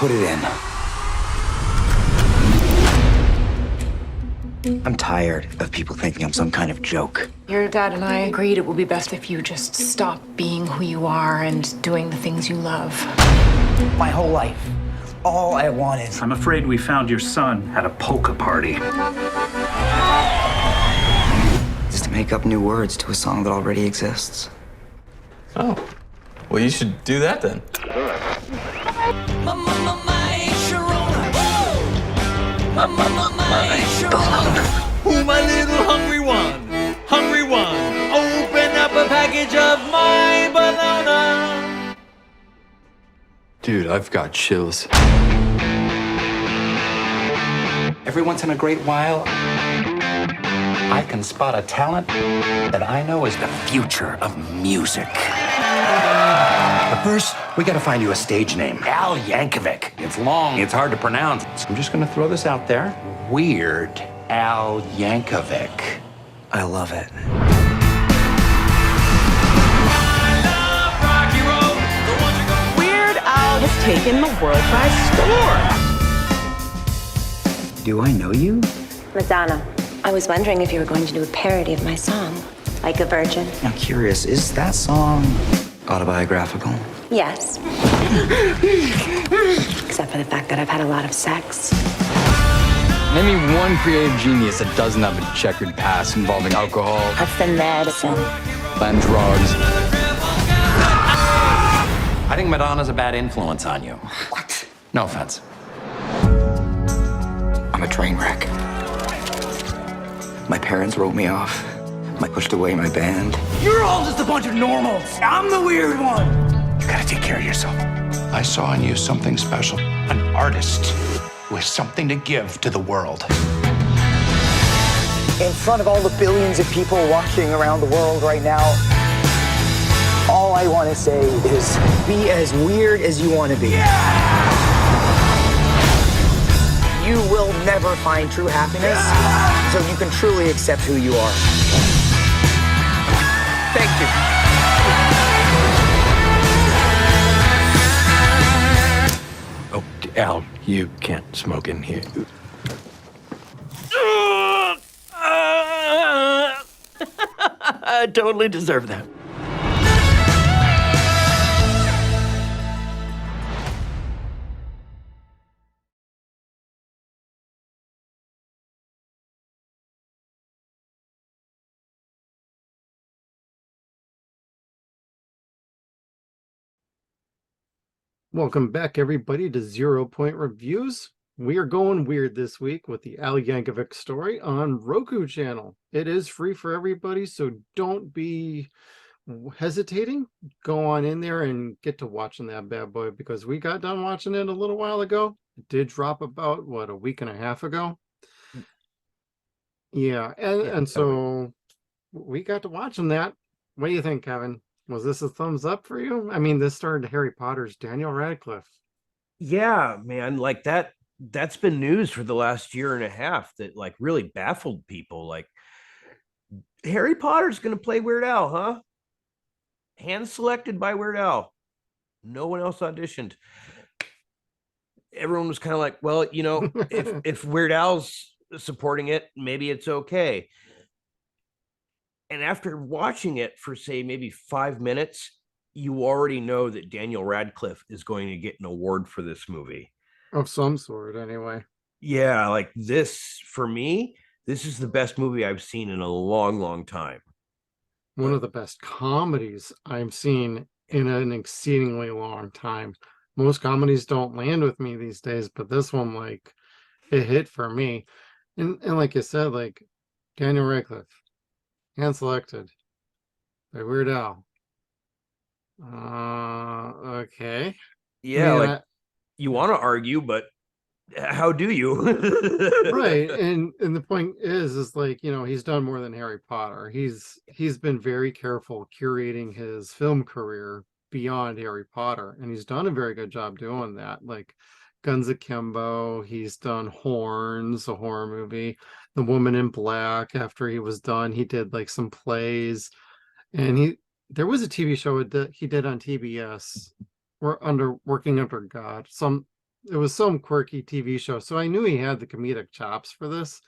Put it in. I'm tired of people thinking I'm some kind of joke. Your dad and I agreed it would be best if you just stop being who you are and doing the things you love. My whole life, all I wanted. I'm afraid we found your son at a polka party. Is to make up new words to a song that already exists. Oh, well, you should do that then. Ooh, my little hungry one, open up a package of my banana. Dude, I've got chills. Every once in a great while, I can spot a talent that I know is the future of music. But first, we gotta find you a stage name. Al Yankovic. It's long, it's hard to pronounce. So I'm just gonna throw this out there. Weird Al Yankovic. I love it. Weird Al has taken the world by storm. Do I know you? Madonna, I was wondering if you were going to do a parody of my song, Like a Virgin. I'm curious, is that song autobiographical? Yes. Except for the fact that I've had a lot of sex. Name me one creative genius that doesn't have a checkered past involving alcohol That's the medicine. and drugs. I think Madonna's a bad influence on you. What? No offense. I'm a train wreck. My parents wrote me off. I pushed away my band. You're all just a bunch of normals. I'm the weird one. You gotta take care of yourself. I saw in you something special. An artist with something to give to the world. In front of all the billions of people watching around the world right now, all I want to say is be as weird as you want to be. You will never find true happiness, so you can truly accept who you are. Thank you. Oh, Al, you can't smoke in here. I totally deserve that. Welcome back, everybody, to 0 Point Reviews. We are going weird this week with the Al Yankovic Story on Roku channel. It is free for everybody, so don't be hesitating. Go on in there and get to watching that bad boy, because we got done watching it a little while ago. It did drop about, what, a week and a half ago? Yeah, and so we got to watching that. What do you think, Kevin? Was this a thumbs up for you? I mean, this starred Harry Potter's Daniel Radcliffe. Yeah, man, like that's been news for the last year and a half that like really baffled people. Like, Harry Potter's gonna play Weird Al, huh? Hand selected by Weird Al. No one else auditioned. Everyone was kind of like, well, you know, if Weird Al's supporting it, maybe it's okay. And after watching it for, say, maybe 5 minutes, you already know that Daniel Radcliffe is going to get an award for this movie. Of some sort, anyway. Yeah, like this, for me, this is the best movie I've seen in a long, long time. One of the best comedies I've seen in an exceedingly long time. Most comedies don't land with me these days, but this one, like, it hit for me. And like you said, like, Daniel Radcliffe, hand selected by Weird Al. Okay. Yeah, I mean, like you want to argue, but how do you? right. And the point is like, you know, he's done more than Harry Potter. He's been very careful curating his film career beyond Harry Potter, and he's done a very good job doing that. Like Guns Akimbo, he's done Horns, a horror movie, The Woman in Black. After he was done, he did like some plays, and there was a TV show that he did on TBS, working under God, some It was some quirky TV show, so I knew he had the comedic chops for this.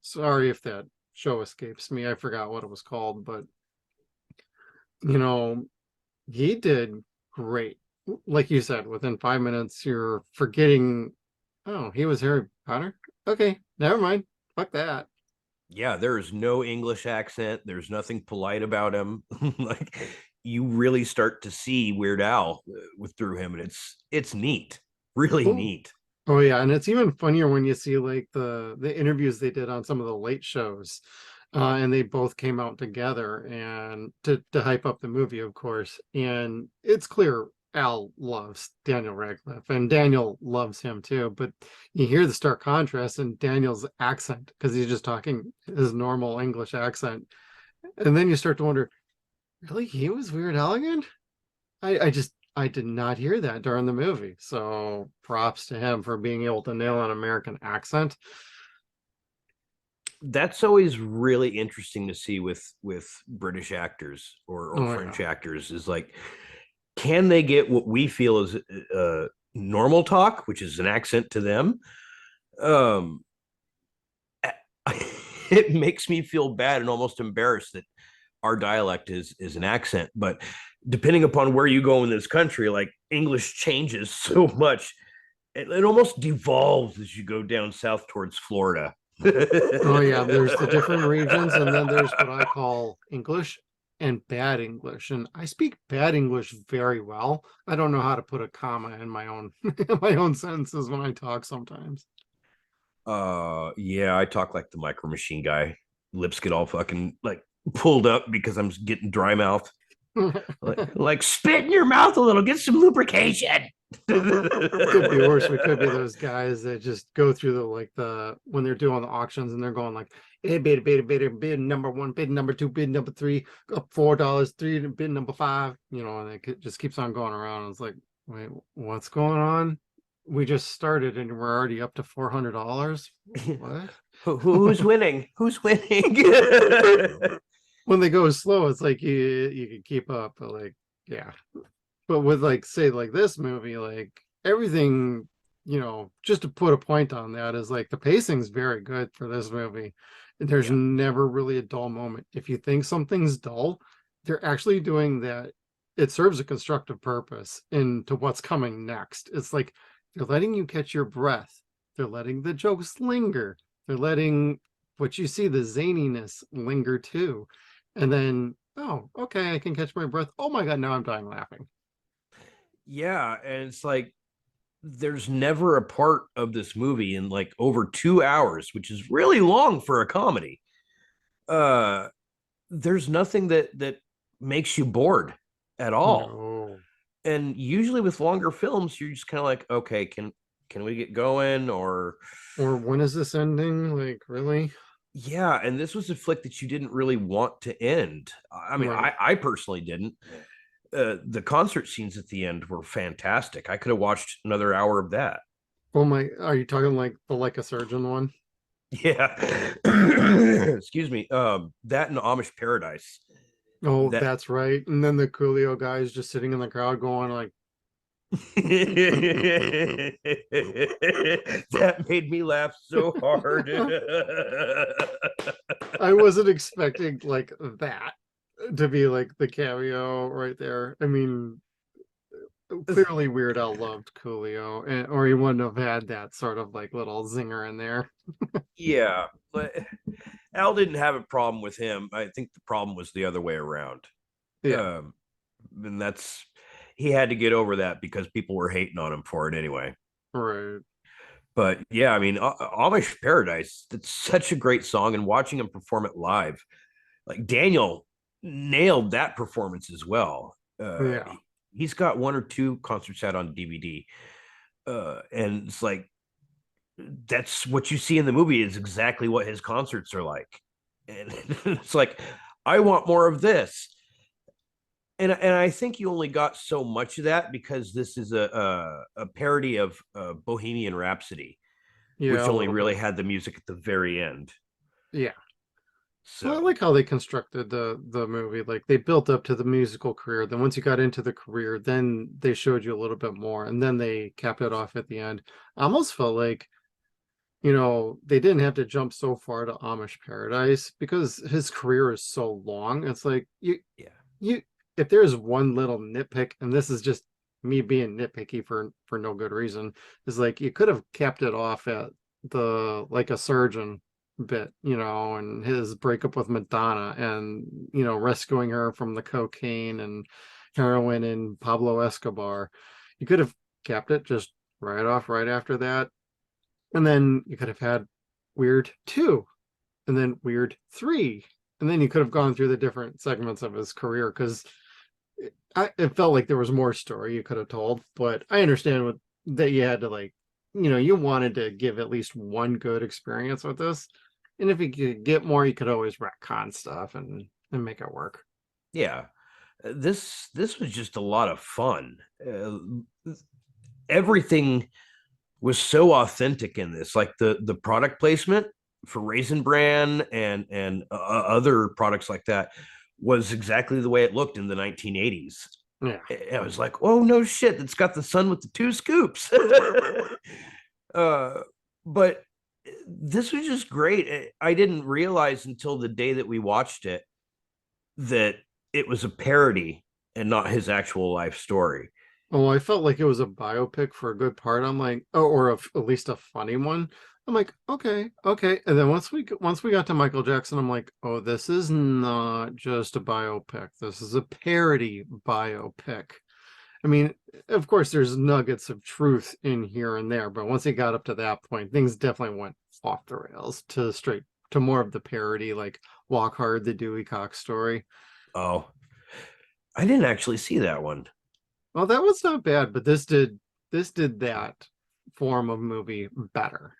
Sorry if that show escapes me. I forgot what it was called, but you know, he did great. Like you said, within 5 minutes, you're forgetting, oh, he was Harry Potter. Okay, never mind. Fuck that. Yeah, there is no English accent. There's nothing polite about him. Like you really start to see Weird Al with through him, and it's neat, really Oh, neat. oh yeah, and it's even funnier when you see like the interviews they did on some of the late shows, and they both came out together and to hype up the movie, of course. And it's clear Al loves Daniel Radcliffe, and Daniel loves him too. But you hear the stark contrast in Daniel's accent because he's just talking his normal English accent, and then you start to wonder, really, he was Weird Al again? I did not hear that during the movie. So props to him for being able to nail an American accent. That's always really interesting to see with British actors or Oh French yeah. actors is like, can they get what we feel is normal talk, which is an accent to them? Um, it makes me feel bad and almost embarrassed that our dialect is an accent, but depending upon where you go in this country, like English changes so much. It almost devolves as you go down south towards Florida. Oh yeah, there's the different regions, and then there's what I call English and bad English. And I speak bad English very well. I don't know how to put a comma in my own my own sentences when I talk sometimes. Yeah, I talk like the Micro Machine guy. Lips get all fucking like pulled up because I'm getting dry mouth. Like spit in your mouth a little, get some lubrication. We could be worse. We could be those guys that just go through the like the when they're doing the auctions and they're going like, hey, bid number one, bid number two, bid number three, up $4, three, bid number five, and it just keeps on going around. It's like, wait, what's going on? We just started and we're already up to $400. What? Who's winning? Who's winning? When they go slow, it's like you can keep up, but like, yeah. But with like say like this movie, like everything, just to put a point on that is like the pacing's very good for this movie. There's Yeah. never really a dull moment. If you think something's dull, they're actually doing that. It serves a constructive purpose into what's coming next. It's like they're letting you catch your breath. They're letting the jokes linger. They're letting what you see, the zaniness linger too. And then, oh, okay, I can catch my breath. Oh my God, now I'm dying laughing. Yeah, and it's like there's never a part of this movie in like over 2 hours, which is really long for a comedy. Uh, there's nothing that makes you bored at all. No. And usually with longer films, you're just kind of like, okay, can we get going? Or Or when is this ending? Like, really? yeah, and this was a flick that you didn't really want to end. I mean, Right. I personally didn't. The concert scenes at the end were fantastic. I could have watched another hour of that. Oh my, are you talking like the Like a Surgeon one? Yeah. Excuse me. That and Amish Paradise. Oh, That that's right. And then the Coolio guy is just sitting in the crowd going like, that made me laugh so hard. I wasn't expecting like that to be like the cameo right there. I mean, clearly Weird Al loved Coolio, or he wouldn't have had that sort of like little zinger in there. Yeah, but Al didn't have a problem with him. I think the problem was the other way around. Yeah, Um, and that's he had to get over that because people were hating on him for it anyway. right. But yeah, I mean, Amish Paradise, it's such a great song, and watching him perform it live, like Daniel nailed that performance as well. Yeah. He's got one or two concerts out on DVD, and it's like that's what you see in the movie is exactly what his concerts are like, and it's like I want more of this. And I think you only got so much of that because this is a parody of Bohemian Rhapsody, Yeah, which a only little really bit. had the music at the very end. Yeah. Well, I So like how they constructed the movie. Like they built up to the musical career. Then once you got into the career, then they showed you a little bit more, and then they capped it off at the end. I almost felt like, they didn't have to jump so far to Amish Paradise because his career is so long. It's like yeah. you if there's one little nitpick, and this is just me being nitpicky for no good reason, is like you could have capped it off at the like a surgeon bit, and his breakup with Madonna and rescuing her from the cocaine and heroin and Pablo Escobar. You could have capped it just right off right after that. And then you could have had Weird 2 and then Weird 3. And then you could have gone through the different segments of his career because it felt like there was more story you could have told. But I understand that you had to you wanted to give at least one good experience with this. And if you could get more, you could always retcon stuff and make it work. Yeah. This was just a lot of fun. Everything was so authentic in this, like the product placement for Raisin Bran and other products like that was exactly the way it looked in the 1980s. Yeah. I was like, oh no shit, it's got the sun with the 2 scoops. But this was just great. I didn't realize until the day that we watched it that it was a parody and not his actual life story. Oh, I felt like it was a biopic for a good part. I'm like, oh, or at least a funny one. I'm like, okay, okay. And then once we got to Michael Jackson, I'm like, oh, this is not just a biopic. This is a parody biopic. I mean, of course, there's nuggets of truth in here and there, but once it got up to that point, things definitely went off the rails to more of the parody, like Walk Hard, the Dewey Cox story. Oh, I didn't actually see that one. Well, that was not bad, but this did that form of movie better.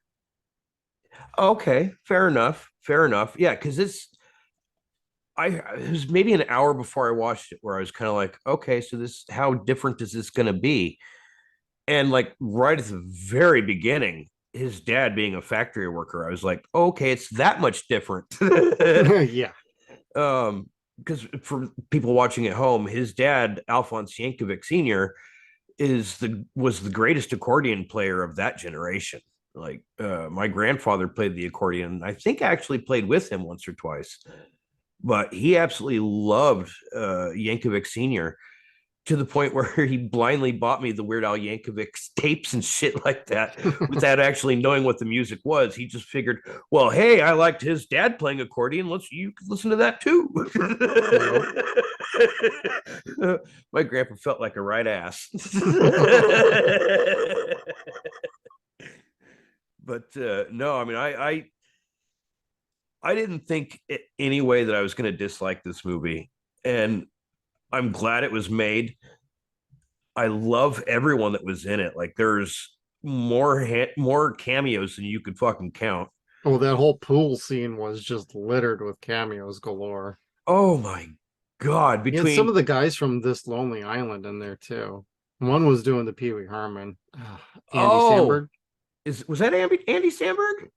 Okay, fair enough. Fair enough. Yeah, because it was maybe an hour before I watched it where I was kind of like, okay, so how different is this going to be? And like right at the very beginning, his dad being a factory worker, I was like, okay, it's that much different. Yeah. Because for people watching at home, his dad, Alphonse Yankovic Sr., was the greatest accordion player of that generation. Like my grandfather played the accordion. I think I actually played with him once or twice, but he absolutely loved Yankovic Sr. to the point where he blindly bought me the Weird Al Yankovic tapes and shit like that without actually knowing what the music was. He just figured, well, hey, I liked his dad playing accordion. You could listen to that too. My grandpa felt like a right ass. But no, I mean, I didn't think any way that I was going to dislike this movie, and I'm glad it was made. I love everyone that was in it. Like there's more cameos than you could fucking count. Oh, that whole pool scene was just littered with cameos galore. Oh my god! You had some of the guys from This Lonely Island in there too. One was doing the Pee Wee Herman. Andy Samberg. Was that Andy Samberg?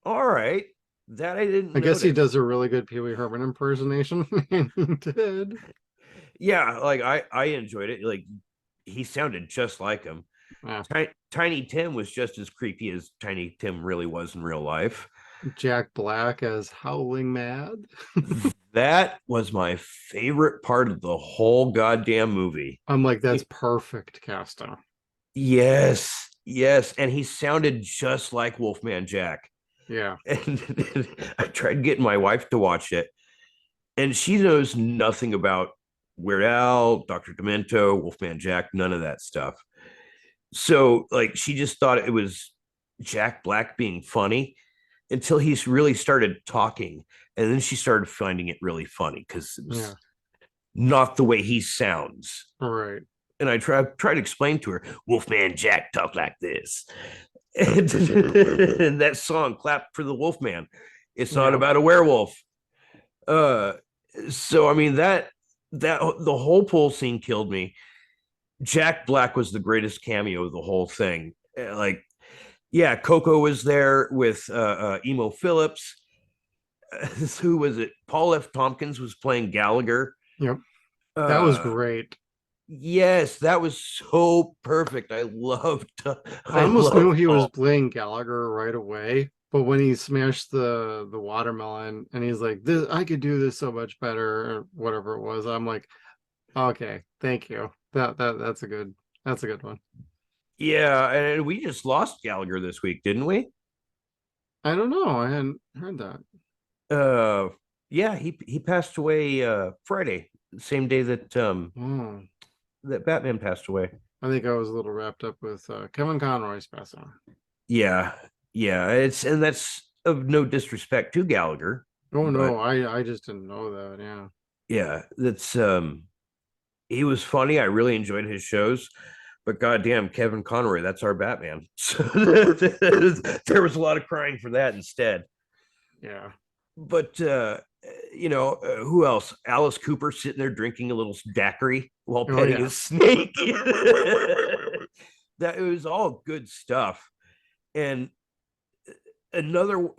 All right, that I didn't. I guess he does a really good Pee Wee Herman impersonation. He did. Yeah, like I enjoyed it. Like he sounded just like him. Yeah. Tiny Tim was just as creepy as Tiny Tim really was in real life. Jack Black as Howling Mad. That was my favorite part of the whole goddamn movie. I'm like, that's perfect casting. Yes, yes. And he sounded just like Wolfman Jack. Yeah. And I tried getting my wife to watch it, and she knows nothing about Weird Al, Dr. Demento, Wolfman Jack, none of that stuff. So, like, she just thought it was Jack Black being funny until he really started talking. And then she started finding it really funny because it was not the way he sounds. Right. And I tried to explain to her, Wolfman Jack talk like this. And, and that song, Clap for the Wolfman, it's not about a werewolf. So, I mean, that the whole pool scene killed me. Jack Black was the greatest cameo of the whole thing. Like, yeah, Coco was there with Emo Phillips. who was it? Paul F. Tompkins was playing Gallagher. Yep. That was Uh, great. Yes, that was so perfect. I I almost knew he was Paul. playing Gallagher right away, but when he smashed the watermelon and he's like, "This, I could do this so much better," or whatever it was, I'm like, "Okay, thank you. That's a good one." Yeah, and we just lost Gallagher this week, didn't we? I don't know. I hadn't heard that. Yeah, he passed away Friday, same day Oh, that Batman passed away. I think I was a little wrapped up with Kevin Conroy's passing. Yeah, yeah, that's of no disrespect to Gallagher, Oh but no, I just didn't know that. Yeah. yeah, that's he was funny. I really enjoyed his shows, but goddamn, Kevin Conroy, that's our Batman. So there was a lot of crying for that instead. Yeah. But who else? Alice Cooper sitting there drinking a little daiquiri while Oh, petting yeah. a snake. That it was all good stuff. And another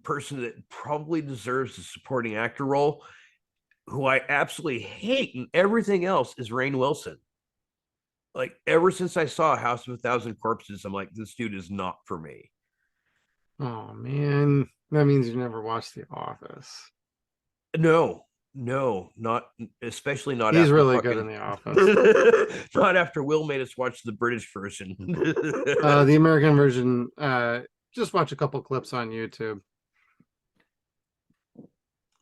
person that probably deserves a supporting actor role, who I absolutely hate and everything else, is Rainn Wilson. Like ever since I saw House of a Thousand Corpses, I'm like, this dude is not for me. Oh man, that means you never watched The Office. No, no, not especially not He's after really good in fucking The Office. not after Will made us watch the British version. The American version, just watch a couple clips on YouTube.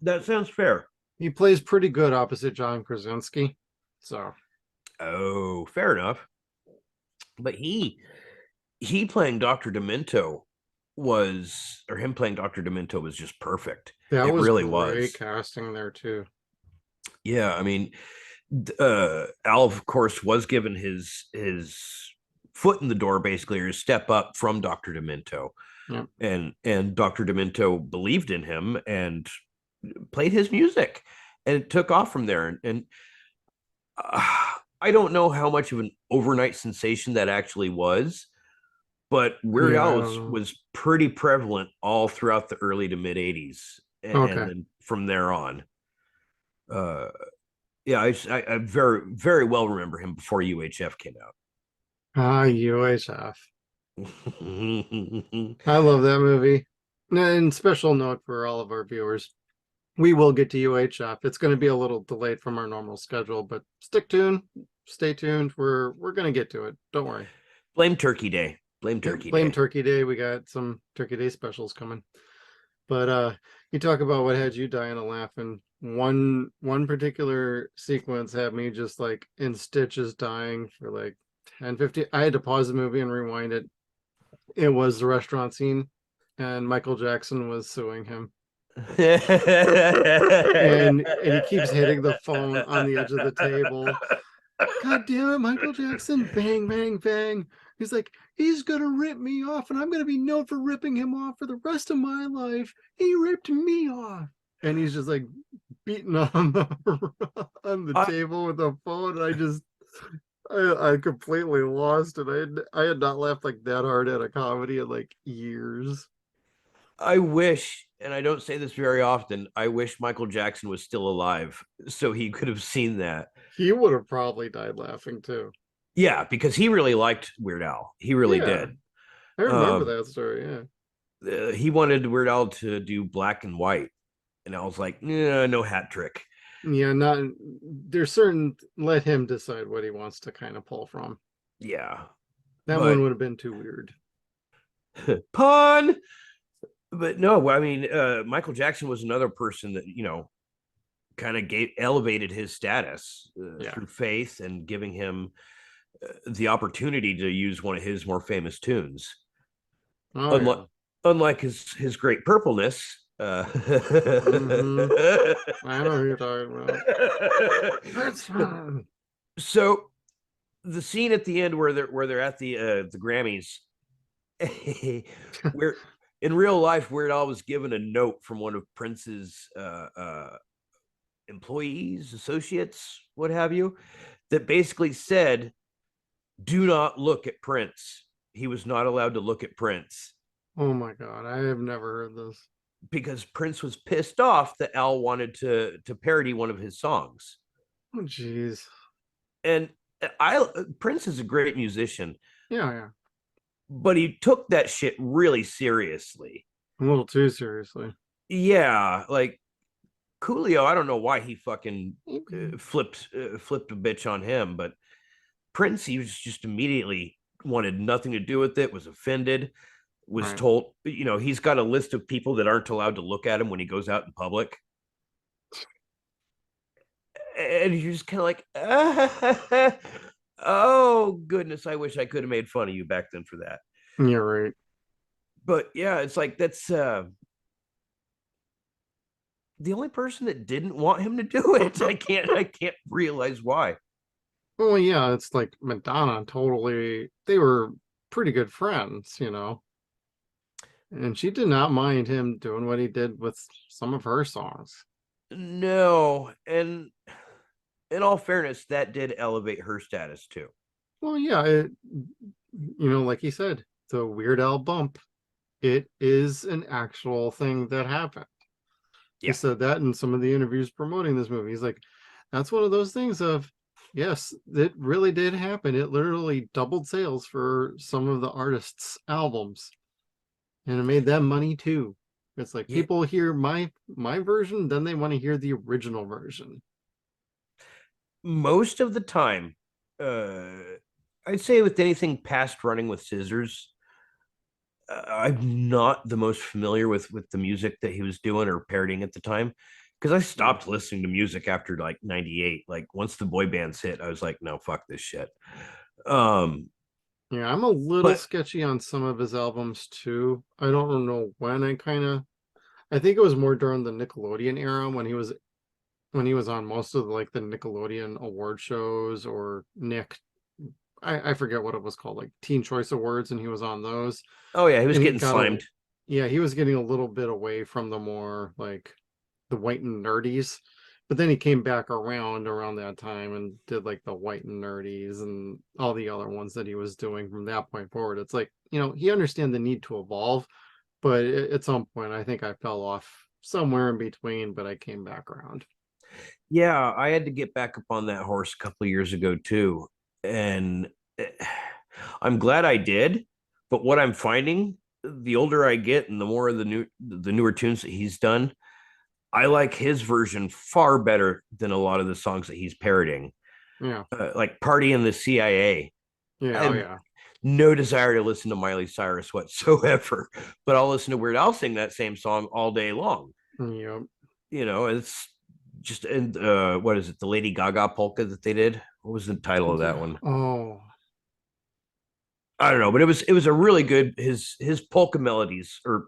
That sounds fair. He plays pretty good opposite John Krasinski. So, Oh, fair enough. But he playing Dr. Demento was, or him playing Dr. Demento was just perfect. that It was really great was. casting there too. Yeah, I mean, Al, of course, was given his foot in the door, basically, or his step up from Dr. Demento. Yep. And Dr. Demento believed in him and played his music, and it took off from there. And I don't know how much of an overnight sensation that actually was, but Weird Yeah, I Al don't know. was pretty prevalent all throughout the early to mid 80s. And Okay. then from there on. Yeah, I very, very well remember him before UHF came out. UHF. I love that movie. And special note for all of our viewers, we will get to UHF. It's going to be a little delayed from our normal schedule, but stay tuned. We're going to get to it. Don't worry. Blame Turkey Day. Blame Turkey Blame Day. Turkey Day. We got some Turkey Day specials coming. But you talk about what had you dying of laughing. One particular sequence had me just like in stitches dying for like 10-15. I had to pause the movie and rewind it. It was the restaurant scene, and Michael Jackson was suing him. and he keeps hitting the phone on the edge of the table. God damn it, Michael Jackson! Bang, bang, bang. He's like, he's gonna rip me off, and I'm gonna be known for ripping him off for the rest of my life. He ripped me off, and he's just like beating on the table with the phone. And I completely lost it. I had not laughed like that hard at a comedy in like years. I wish, and I don't say this very often, I wish Michael Jackson was still alive so he could have seen that. He would have probably died laughing too. Yeah, because he really liked Weird Al. He really did. I remember that story. Yeah. He wanted Weird Al to do black and white, and I was like, no hat trick. Yeah, let him decide what he wants to kind of pull from. Yeah. That one would have been too weird. Pun. But no, I mean, Michael Jackson was another person that, kind of elevated his status through faith and giving him the opportunity to use one of his more famous tunes. Unlike his great purpleness. Mm-hmm. I know who you're talking about. So the scene at the end where they're at the Grammys, where in real life Weird Al was given a note from one of Prince's employees, associates, what have you, that basically said, do not look at Prince. He was not allowed to look at Prince. Oh my God, I have never heard this. because Prince was pissed off that Al wanted to parody one of his songs. Oh, jeez. And Prince is a great musician. Yeah. But he took that shit really seriously. A little too seriously. Yeah, like Coolio, I don't know why he fucking flipped a bitch on him, but Prince, he was just immediately wanted nothing to do with it, was offended, was told, he's got a list of people that aren't allowed to look at him when he goes out in public. And you're just kind of like, oh, goodness, I wish I could have made fun of you back then for that. You're right. But yeah, it's like that's the only person that didn't want him to do it. I can't realize why. Well, yeah, it's like Madonna they were pretty good friends, and she did not mind him doing what he did with some of her songs. No, and in all fairness, that did elevate her status too. Well, yeah, like he said, the Weird Al bump, it is an actual thing that happened. Yeah. He said that in some of the interviews promoting this movie. He's like, that's one of those things of, yes, it really did happen. It literally doubled sales for some of the artists' albums, and it made them money too. It's like people hear my version, then they want to hear the original version. Most of the time, I'd say with anything past Running with Scissors, I'm not the most familiar with the music that he was doing or parodying at the time, because I stopped listening to music after like 98. Like once the boy bands hit, I was like, no, fuck this shit. Yeah, I'm a little sketchy on some of his albums too. I don't know when I think it was more during the Nickelodeon era when he was on most of like the Nickelodeon award shows, or I forget what it was called, like Teen Choice Awards, and he was on those. Oh yeah, he was getting slimed. He was getting a little bit away from the more like the white and nerdies, but then he came back around that time and did like the white and nerdies and all the other ones that he was doing from that point forward. It's like, he understand the need to evolve, but at some point I think I fell off somewhere in between, but I came back around. Yeah, I had to get back up on that horse a couple of years ago too, and I'm glad I did. But what I'm finding, the older I get and the more of the newer tunes that he's done, I like his version far better than a lot of the songs that he's parodying. Yeah, like "Party in the CIA." Yeah, no desire to listen to Miley Cyrus whatsoever, but I'll listen to Weird Al sing that same song all day long. Yep. It's just, and what is it, the Lady Gaga polka that they did? What was the title of that one? Oh, I don't know, but it was a really good, his polka melodies, or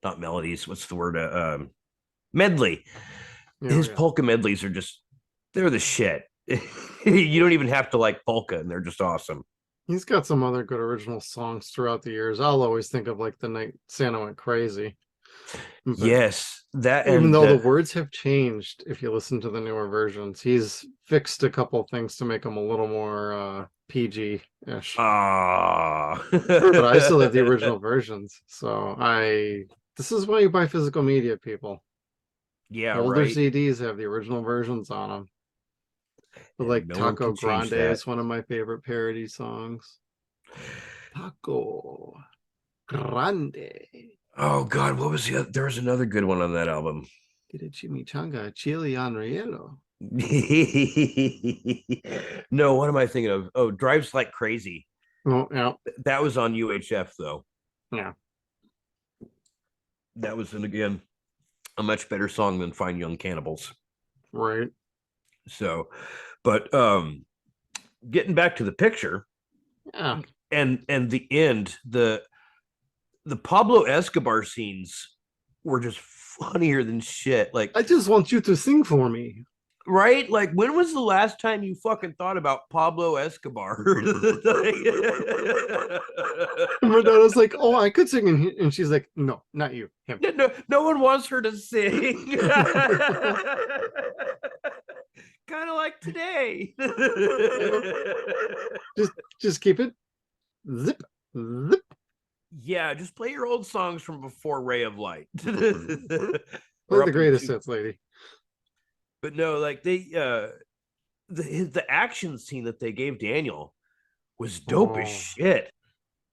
not melodies, what's the word, medley. His polka medleys are they're the shit. You don't even have to like polka, and they're just awesome. He's got some other good original songs throughout the years. I'll always think of like The Night Santa Went Crazy. But yes, that, even though the words have changed, if you listen to the newer versions, he's fixed a couple things to make them a little more PG-ish. But I still have the original versions, so this is why you buy physical media, people. Yeah, older right. CDs have the original versions on them. But like Taco Grande is one of my favorite parody songs. Taco Grande. Oh God, what was the other? There was another good one on that album. Get a chimichanga, chili on rielo. No, what am I thinking of? Oh, Drives Like Crazy. Oh, yeah. That was on UHF though. Yeah. That was, and again, a much better song than Fine Young Cannibals. Right. So, but getting back to the picture, yeah, and the end, the Pablo Escobar scenes were just funnier than shit. Like, I just want you to sing for me. Right? Like, when was the last time you fucking thought about Pablo Escobar? Madonna's like, oh, I could sing. And she's like, no, not you. Him. No one wants her to sing. Kind of like today. Just keep it. Zip. Yeah, just play your old songs from before Ray of Light. Play Or the up greatest into, hits, lady. but no, like the action scene that they gave Daniel was dope as Oh, shit.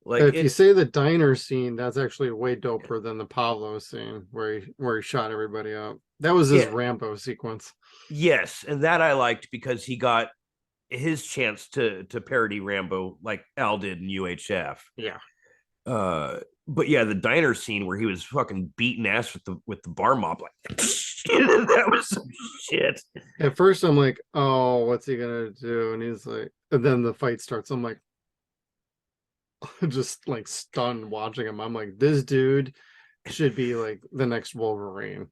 Like if you it, say the diner scene, that's actually way doper than the Pablo scene where he shot everybody up. That was his yeah, Rambo sequence. yes, and that I liked because he got his chance to parody Rambo like Al did in UHF. Yeah. Uh, but yeah, the diner scene where he was fucking beating ass with the bar mop, like that was some shit. At first, I'm like, oh, what's he gonna do? And he's like, and then the fight starts. I'm like, just like stunned watching him. I'm like, this dude should be like the next Wolverine.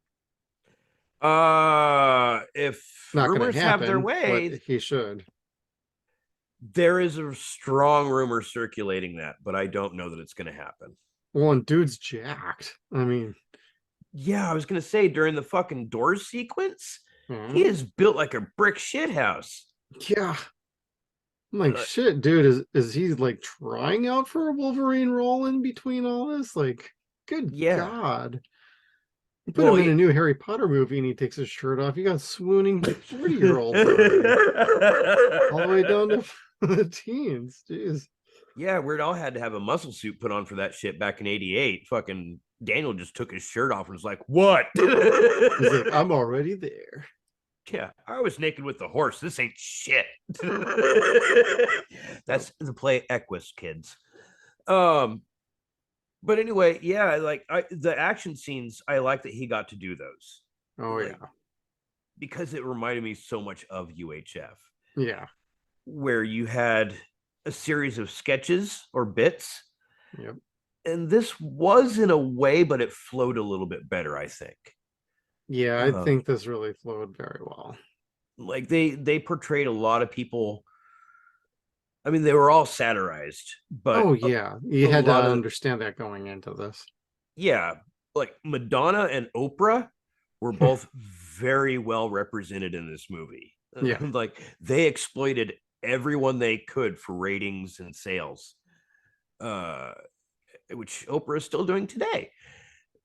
If Not gonna rumors have their happen, but way, he should. there is a strong rumor circulating that, but I don't know that it's going to happen. Well, and dude's jacked. I mean, Yeah, I was going to say during the fucking Doors sequence, he hmm? is built like a brick shit house. Yeah. I'm like, shit, dude, is he like trying out for a Wolverine role in between all this? Like, good Yeah. God. You put Well, him in a new Harry Potter movie and he takes his shirt off. You got swooning 40-year-olds already. All the way down to the teens. Jeez. yeah, Weird Al had to have a muscle suit put on for that shit back in '88. Fucking Daniel just took his shirt off and was like, "What?" He's like, I'm already there. Yeah, I was naked with the horse. This ain't shit. That's the play Equus, kids. But anyway, yeah, the action scenes, I like that he got to do those. Oh, Like, yeah. because it reminded me so much of UHF, Yeah. where you had a series of sketches or bits. Yep. And this was in a way, but it flowed a little bit better, I think. Yeah, I think this really flowed very well. Like they portrayed a lot of people. I mean, they were all satirized, but Oh, yeah. You a had to lot of understand that going into this. yeah, like Madonna and Oprah were both very well represented in this movie. Yeah. Like they exploited everyone they could for ratings and sales, which Oprah is still doing today.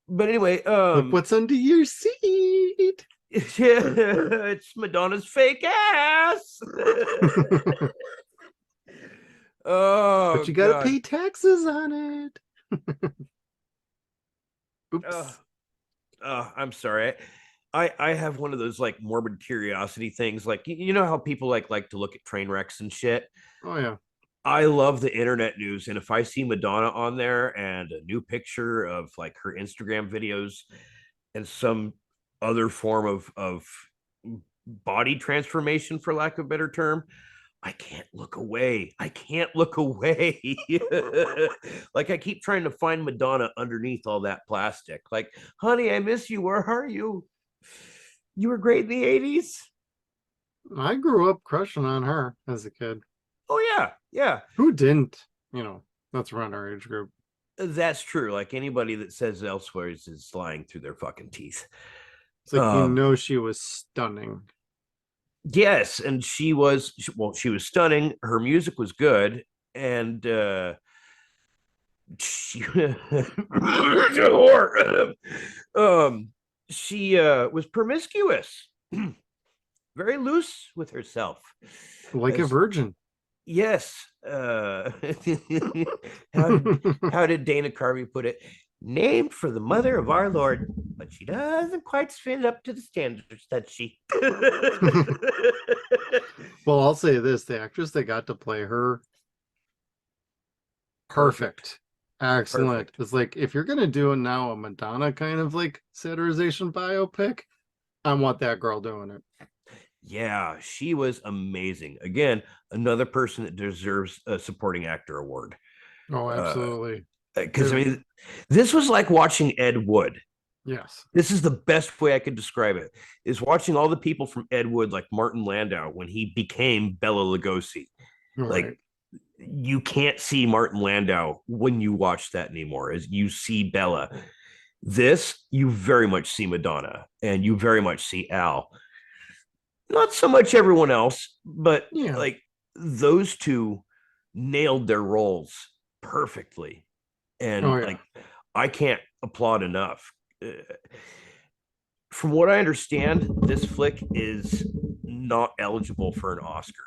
But anyway, Look what's under your seat. it's Madonna's fake ass. Oh, But you gotta God. pay taxes on it. Oops. I'm sorry. I have one of those like morbid curiosity things. Like you know how people like to look at train wrecks and shit. Oh, yeah. I love the internet news, and if I see Madonna on there and a new picture of like her Instagram videos and some other form of body transformation, for lack of a better term, I can't look away. I can't look away. Like I keep trying to find Madonna underneath all that plastic. Like, honey, I miss you. Where are you? You were great in the 80s. I grew up crushing on her as a kid. Oh, yeah. Yeah. Who didn't? That's around our age group. That's true. Like anybody that says elsewhere is lying through their fucking teeth. It's like, she was stunning. Yes, and she was stunning. Her music was good, and she she was promiscuous, very loose with herself, Like a virgin. Yes. How did Dana Carvey put it? Named for the mother of our Lord, but she doesn't quite fit up to the standards, does she? Well, I'll say this, the actress that got to play her, perfect. Excellent. Perfect. It's like, if you're gonna do now a Madonna kind of like satirization biopic, I want that girl doing it. Yeah, she was amazing. Again, another person that deserves a supporting actor award. Oh, absolutely. Because I mean, this was like watching Ed Wood. Yes. This is the best way I could describe it, is watching all the people from Ed Wood, like Martin Landau, when he became Bela Lugosi. Right. Like, you can't see Martin Landau when you watch that anymore, as you see Bella. This, you very much see Madonna, and you very much see Al. Not so much everyone else, but Yeah. like those two nailed their roles perfectly. And Oh yeah. like, I can't applaud enough. From what I understand, this flick is not eligible for an Oscar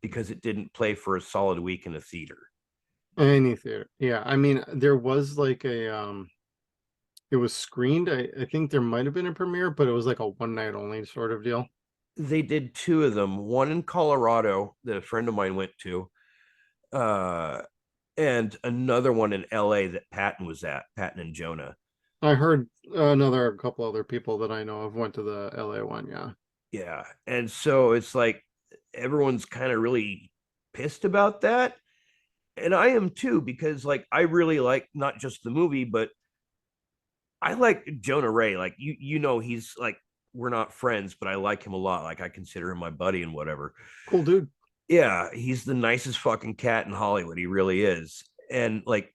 because it didn't play for a solid week in a theater. Any theater. Yeah. I mean, there was like it was screened. I think there might have been a premiere, but it was like a one night only sort of deal. They did two of them, one in Colorado that a friend of mine went to, and another one in LA that Patton was at, Patton and Jonah. I heard another couple other people that I know of went to the LA one. Yeah. Yeah. And so it's like everyone's kind of really pissed about that. And I am too, because like I really like not just the movie, but I like Jonah Ray. Like he's like, we're not friends, but I like him a lot. Like I consider him my buddy and whatever. Cool dude. Yeah, he's the nicest fucking cat in Hollywood. He really is. And like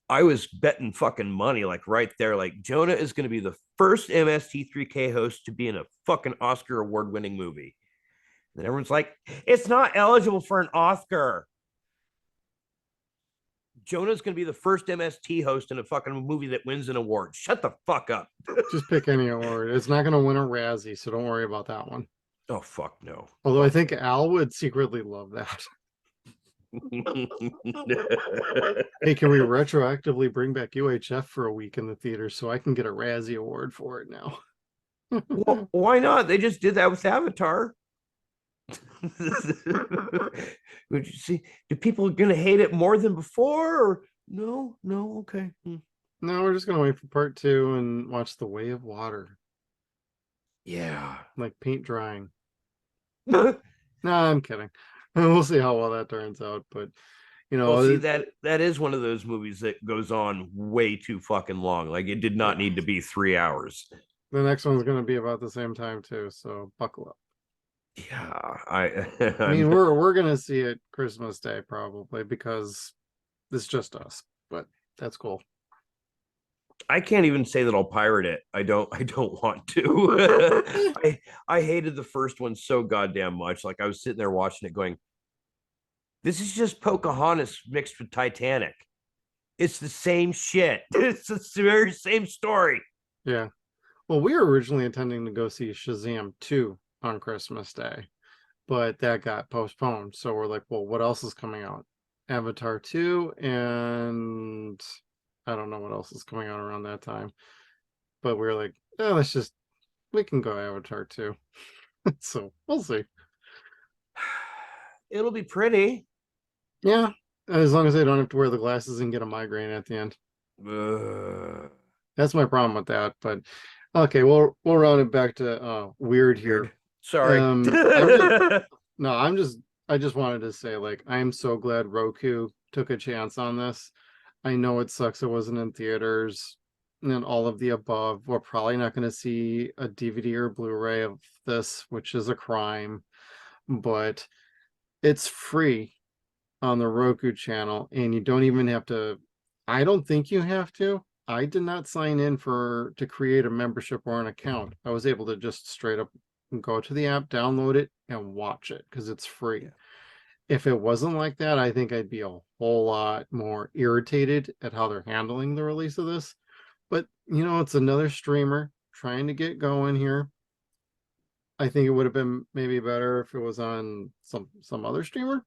I was betting fucking money, like right there, like Jonah is going to be the first MST3K host to be in a fucking Oscar award winning movie. And everyone's like, it's not eligible for an Oscar. Jonah's going to be the first MST host in a fucking movie that wins an award. Shut the fuck up. Just pick any award. It's not going to win a Razzie, so don't worry about that one. Oh, fuck no. Although I think Al would secretly love that. Hey, can we retroactively bring back UHF for a week in the theater so I can get a Razzie award for it now? Well, why not? They just did that with Avatar. Would you see? Do people gonna hate it more than before? Or no, okay. No, we're just gonna wait for part 2 and watch The Way of Water. Yeah, like paint drying. No, I'm kidding. We'll see how well that turns out, but well, see, that is one of those movies that goes on way too fucking long. Like it did not need to be 3 hours. The next one's going to be about the same time too, so buckle up. Yeah, I mean, we're going to see it Christmas Day probably because it's just us, but that's cool. I can't even say that I'll pirate it. I don't want to. I hated the first one so goddamn much. Like I was sitting there watching it going, this is just Pocahontas mixed with Titanic. It's the same shit. It's the very same story. Yeah. Well, we were originally intending to go see Shazam 2 on Christmas Day, but that got postponed. So we're like, well, what else is coming out? Avatar 2 and I don't know what else is coming out around that time. But we're like, oh, we can go Avatar 2. So we'll see. It'll be pretty. Yeah, as long as I don't have to wear the glasses and get a migraine at the end. That's my problem with that. But okay, we'll round it back to weird here. Sorry. I just wanted to say, like, I'm so glad Roku took a chance on this. I know it sucks it wasn't in theaters and all of the above. We're probably not going to see a DVD or Blu-ray of this, which is a crime, but it's free on the Roku channel, and you don't even have to. I don't think you have to. I did not sign in to create a membership or an account. I was able to just straight up go to the app, download it, and watch it because it's free. Yeah. If it wasn't like that, I think I'd be a whole lot more irritated at how they're handling the release of this. But it's another streamer trying to get going here. I think it would have been maybe better if it was on some other streamer.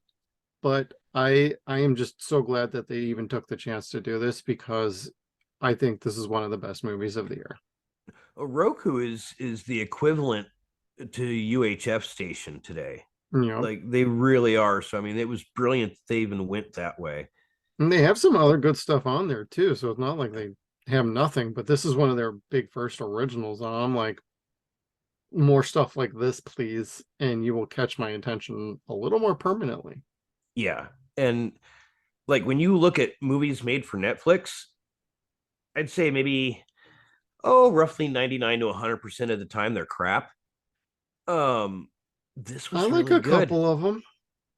But I am just so glad that they even took the chance to do this because I think this is one of the best movies of the year. Roku is the equivalent to UHF station today. Like they really are. So I mean, it was brilliant they even went that way. And they have some other good stuff on there too. So it's not like they have nothing, but this is one of their big first originals. And I'm like, more stuff like this, please. And you will catch my attention a little more permanently. Yeah. And like when you look at movies made for Netflix, I'd say maybe, roughly 99 to 100% of the time they're crap. This was I like really a couple of them.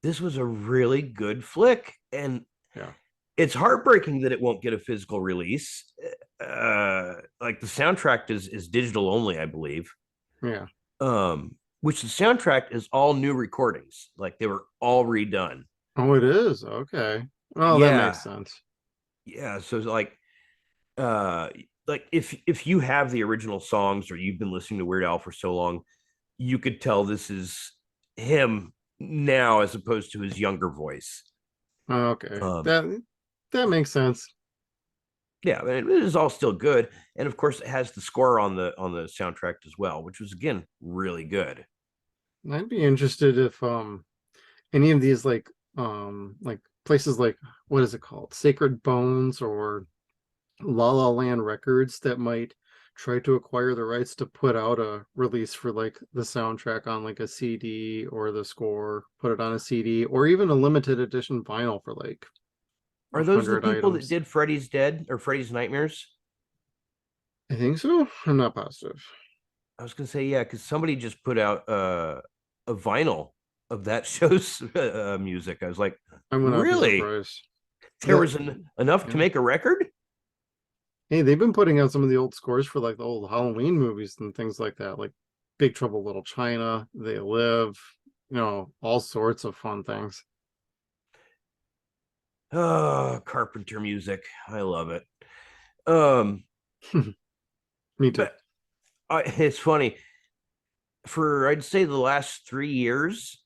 This was a really good flick. And yeah, it's heartbreaking that it won't get a physical release. Like the soundtrack is digital only, I believe. Yeah. Which the soundtrack is all new recordings. Like they were all redone. Oh, it is? Okay. Well, that makes sense. Yeah, so uh if you have the original songs or you've been listening to Weird Al for so long, you could tell this is him now as opposed to his younger voice. Okay, Um, that makes sense. yeah, it is all still good, and of course, it has the score on the soundtrack as well, which was again really good. I'd be interested if any of these like places like, what is it called, Sacred Bones or La La Land Records, that might try to acquire the rights to put out a release for like the soundtrack on like a CD, or the score, put it on a CD, or even a limited edition vinyl for like Are those the 100 people that items. did Freddy's Dead or Freddy's Nightmares? I think so. I'm not positive. I was gonna say yeah, because somebody just put out a vinyl of that show's music. I was like, I would not be really? surprised. There That, was enough to yeah. make a record? Hey, they've been putting out some of the old scores for like the old Halloween movies and things like that, like Big Trouble Little China, They Live, all sorts of fun things. Oh, Carpenter music. I love it. Um, Me too. but it's funny. For I'd say the last 3 years,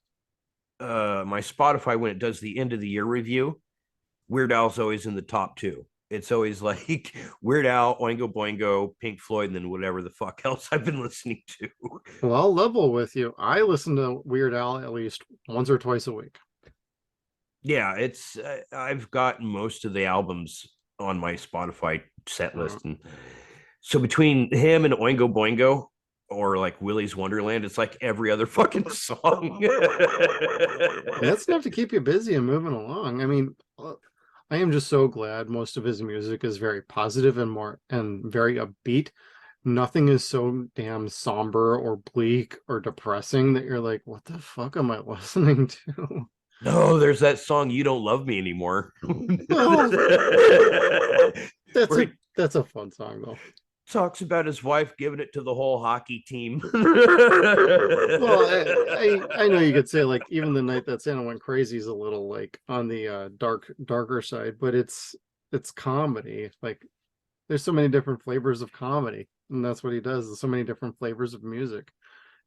my Spotify, when it does the end of the year review, Weird Al's always in the top two. It's always like Weird Al, Oingo Boingo, Pink Floyd, and then whatever the fuck else I've been listening to. Well, I'll level with you. I listen to Weird Al at least once or twice a week. Yeah, it's I've got most of the albums on my Spotify set list, and so between him and Oingo Boingo or like Willy's Wonderland, it's like every other fucking song. That's enough to keep you busy and moving along. I mean, I am just so glad most of his music is very positive and very upbeat. Nothing is so damn somber or bleak or depressing that you're like, what the fuck am I listening to? No, there's that song "You Don't Love Me Anymore." Well, Where he that's a fun song though. talks about his wife giving it to the whole hockey team. Well, I know you could say like even the night that Santa went crazy is a little like on the darker side, but it's comedy. Like there's so many different flavors of comedy, and that's what he does. There's so many different flavors of music.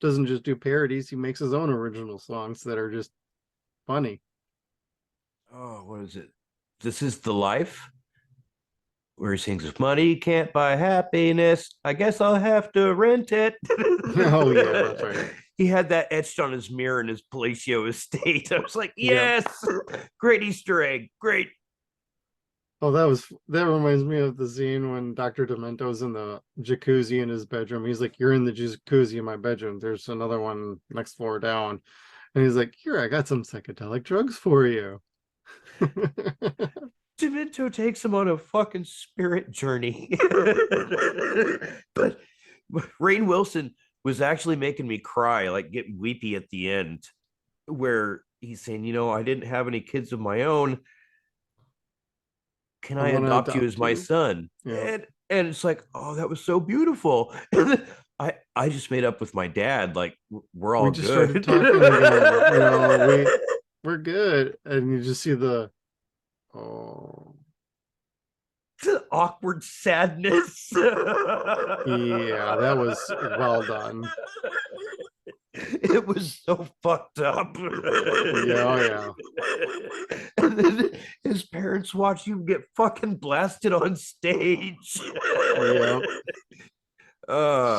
Doesn't just do parodies, he makes his own original songs that are just funny. Oh, what is it? This Is the Life, where he sings, "If money can't buy happiness, I guess I'll have to rent it." Oh yeah, that's right. He had that etched on his mirror in his Palacio estate. I was like, Yeah. yes, great Easter egg, great. Oh, that reminds me of the scene when Dr. Demento's in the jacuzzi in his bedroom. He's like, "You're in the jacuzzi in my bedroom. There's another one next floor down." And he's like, "Here, I got some psychedelic drugs for you." Demento takes him on a fucking spirit journey. But Rainn Wilson was actually making me cry, like get weepy at the end, where he's saying, I didn't have any kids of my own. Can I wanna adopt you as adopt my you. son? Yeah. And it's like, oh, that was so beautiful. And then I just made up with my dad, like we're all We just started good. talking again. We're good. And you just see the The awkward sadness. yeah, that was well done. It was so fucked up. Yeah. And then his parents watch you get fucking blasted on stage. Yep.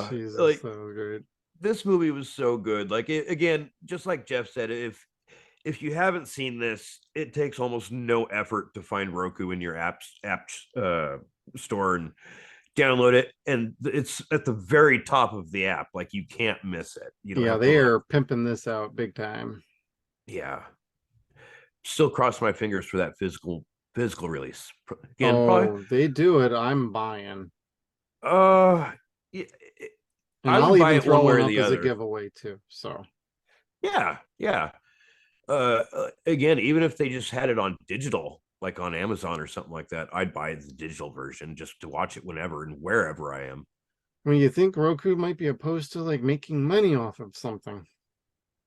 Jesus, Like that was great. this movie was so good. Like again, just like Jeff said, if you haven't seen this, it takes almost no effort to find Roku in your apps store and download it, and it's at the very top of the app. Like you can't miss it. You don't Yeah, have they to are pimping this out big time. yeah. Still cross my fingers for that physical release. Again, Oh, probably they do it. I'm buying. yeah, And I I'll would buy even it one throw way one or up the as a other. giveaway too. So Yeah. Again, even if they just had it on digital, like on Amazon or something like that, I'd buy the digital version just to watch it whenever and wherever I am. when you think Roku might be opposed to like making money off of something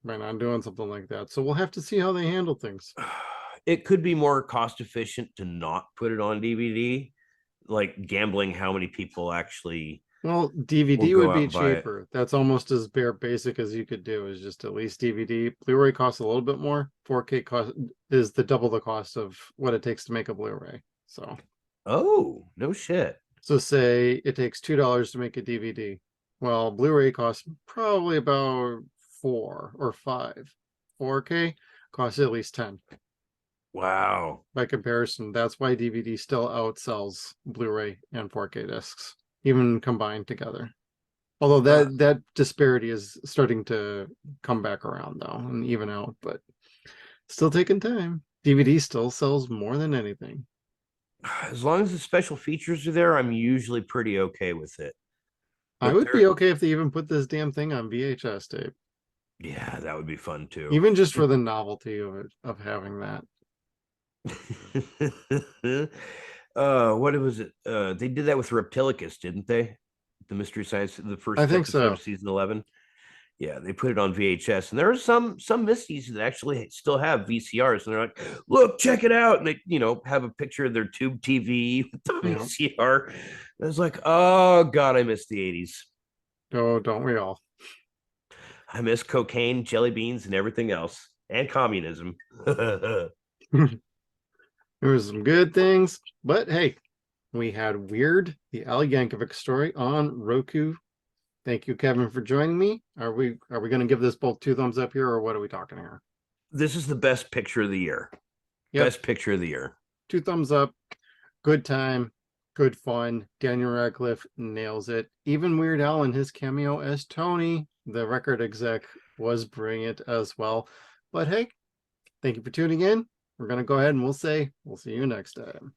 by not doing something like that. So we'll have to see how they handle things. it could be more cost efficient to not put it on DVD, like gambling how many people actually. Well, We'll DVD go would out be and buy it. cheaper. That's almost as bare basic as you could do, is just at least DVD. Blu-ray costs a little bit more. 4K cost is the double the cost of what it takes to make a Blu-ray. Oh, no shit. So say it takes $2 to make a DVD. Well, Blu-ray costs probably about 4 or 5. 4K costs at least 10. Wow. By comparison, that's why DVD still outsells Blu-ray and 4K discs, even combined together. Although that disparity is starting to come back around though and even out, but still taking time. DVD still sells more than anything. As long as the special features are there, I'm usually pretty okay with it. I would be okay if they even put this damn thing on VHS tape. Yeah, that would be fun too. Even just for the novelty of it, of having that. What was it? They did that with Reptilicus, didn't they? The Mystery Science, the first I think episode so. of season 11. Yeah, they put it on VHS, and there are some Misties that actually still have VCRs, and they're like, "Look, check it out!" And they, have a picture of their tube TV with the VCR. And I was like, "Oh God, I miss the '80s. Oh, don't we all?" I miss cocaine, jelly beans, and everything else, and communism." There was some good things, but hey, we had Weird, the Al Yankovic Story on Roku. Thank you, Kevin, for joining me. Are we going to give this both 2 thumbs up here, or what are we talking here? This is the best picture of the year. Yep. Best picture of the year. 2 thumbs up. Good time. Good fun. Daniel Radcliffe nails it. Even Weird Al in his cameo as Tony, the record exec, was brilliant as well. But hey, thank you for tuning in. We're going to go ahead and we'll see you next time.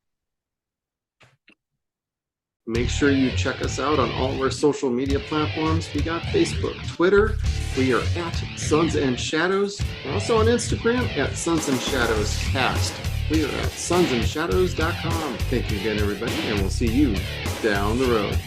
Make sure you check us out on all of our social media platforms. We got Facebook, Twitter. We are at Suns and Shadows. We're also on Instagram at Suns and Shadows Cast. We are at sunsandshadows.com. Thank you again, everybody, and we'll see you down the road.